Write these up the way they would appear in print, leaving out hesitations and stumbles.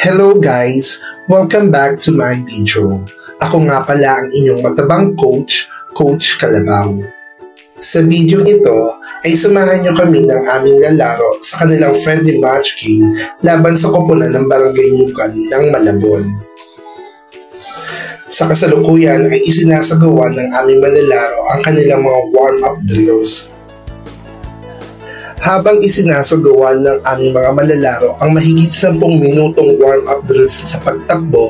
Hello guys! Welcome back to my video. Ako nga pala ang inyong matabang coach, Coach Kalabaw. Sa video ito ay samahan nyo kami ng aming lalaro sa kanilang friendly match game laban sa koponan ng Barangay Nyugan ng Malabon. Sa kasalukuyan ay isinasagawa ng aming manlalaro ang kanilang mga warm-up drills. Habang isinasagawa ng aming mga manlalaro ang mahigit 10 minutong warm-up drills sa pagtakbo,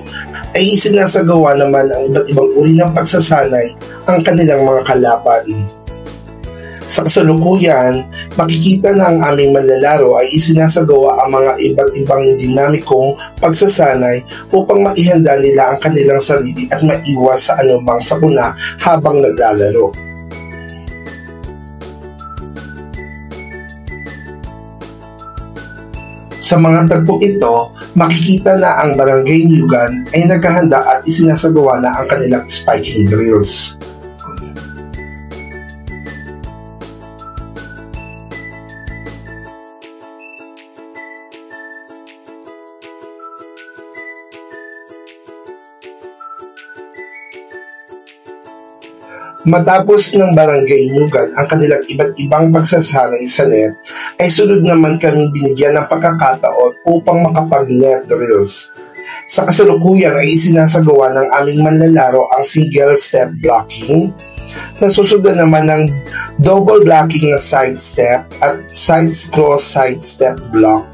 ay isinasagawa naman ang iba't ibang uri ng pagsasanay ang kanilang mga kalaban. Sa kasalukuyan, makikita na ang aming manlalaro ay isinasagawa ang mga iba't ibang dinamikong pagsasanay upang maihanda nila ang kanilang sarili at maiwas sa anumang sakuna habang naglalaro. Sa mga tagpo ito, makikita na ang Barangay Nyugan ay naghahanda at isinasagawa na ang kanilang spiking drills. Matapos ng Barangay Nyugan ang kanilang iba't ibang pagsasanay sa net, ay sunod naman kami binigyan ng pagkakataon upang makapag-net drills. Sa kasalukuyan ay isinasagawa ng aming manlalaro ang single step blocking, nasusundan naman ng double blocking na side step at side cross side step block.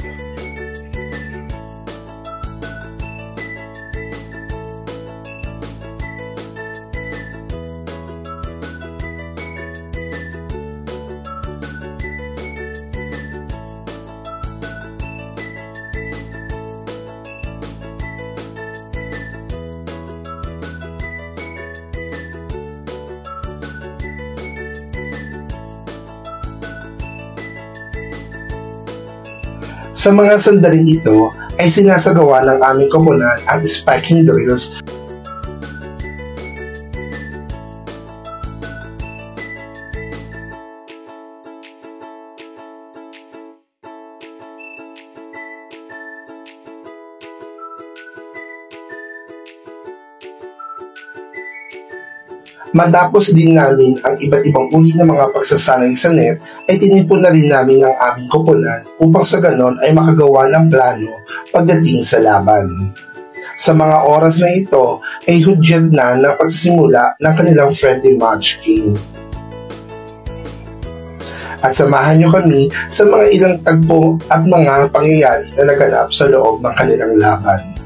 Sa mga sandaling ito ay sinasagawa ng aming koponan ang spiking drills. Matapos din namin ang iba't ibang uri ng mga pagsasanay sa net, ay tinipon na rin namin ang aming koponan upang sa ganon ay makagawa ng plano pagdating sa laban. Sa mga oras na ito ay hudyat na ng pagsisimula ng kanilang friendly match game. At samahan nyo kami sa mga ilang tagpo at mga pangyayari na naganap sa loob ng kanilang laban.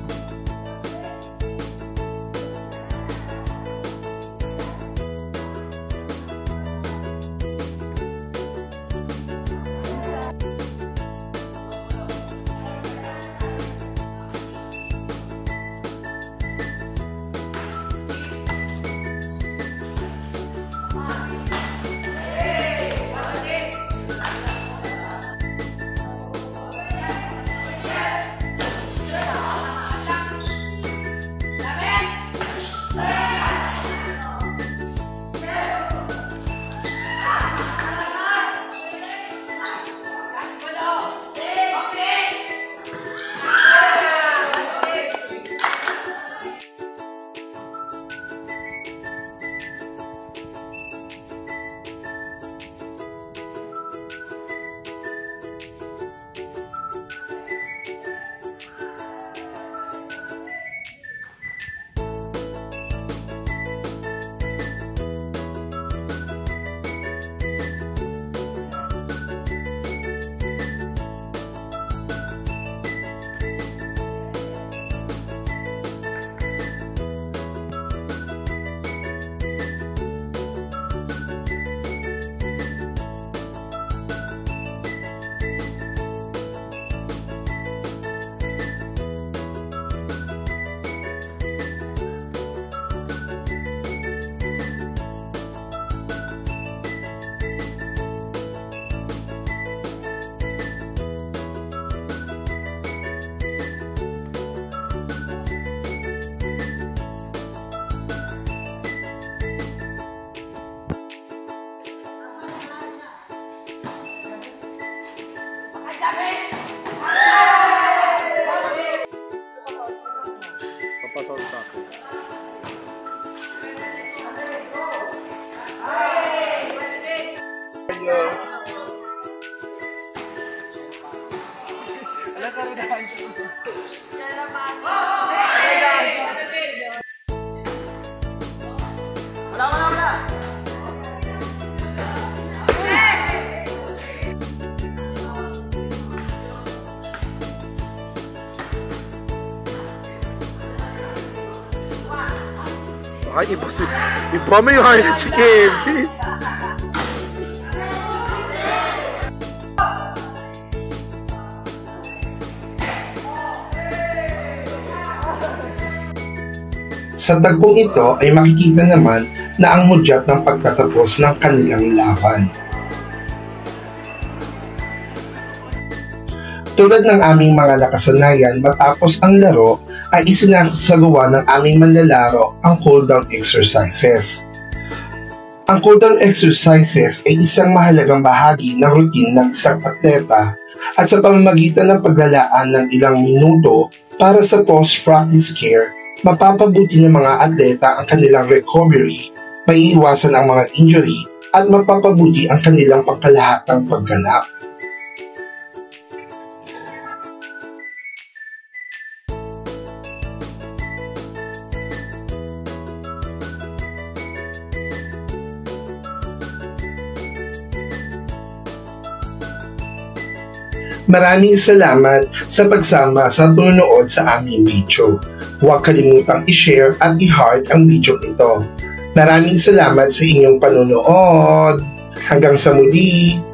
Ay, iba mo yung highlight si Kevin. Sa tagbong ito ay makikita naman na ang hudyat ng pagtatapos ng kanilang laban. Tulad ng aming mga nakasanayan matapos ang laro ay isinasagawa ng aming manlalaro ang cool-down exercises. Ang cool-down exercises ay isang mahalagang bahagi ng routine ng isang atleta at sa pamamagitan ng paglalaan ng ilang minuto para sa post-practice care, mapapabuti ng mga atleta ang kanilang recovery, maiiwasan ang mga injury at mapapabuti ang kanilang pangkalahatang pagganap. Maraming salamat sa pagsama sa panonood sa aming video. Huwag kalimutang i-share at i-heart ang video ito. Maraming salamat sa inyong panonood. Hanggang sa muli!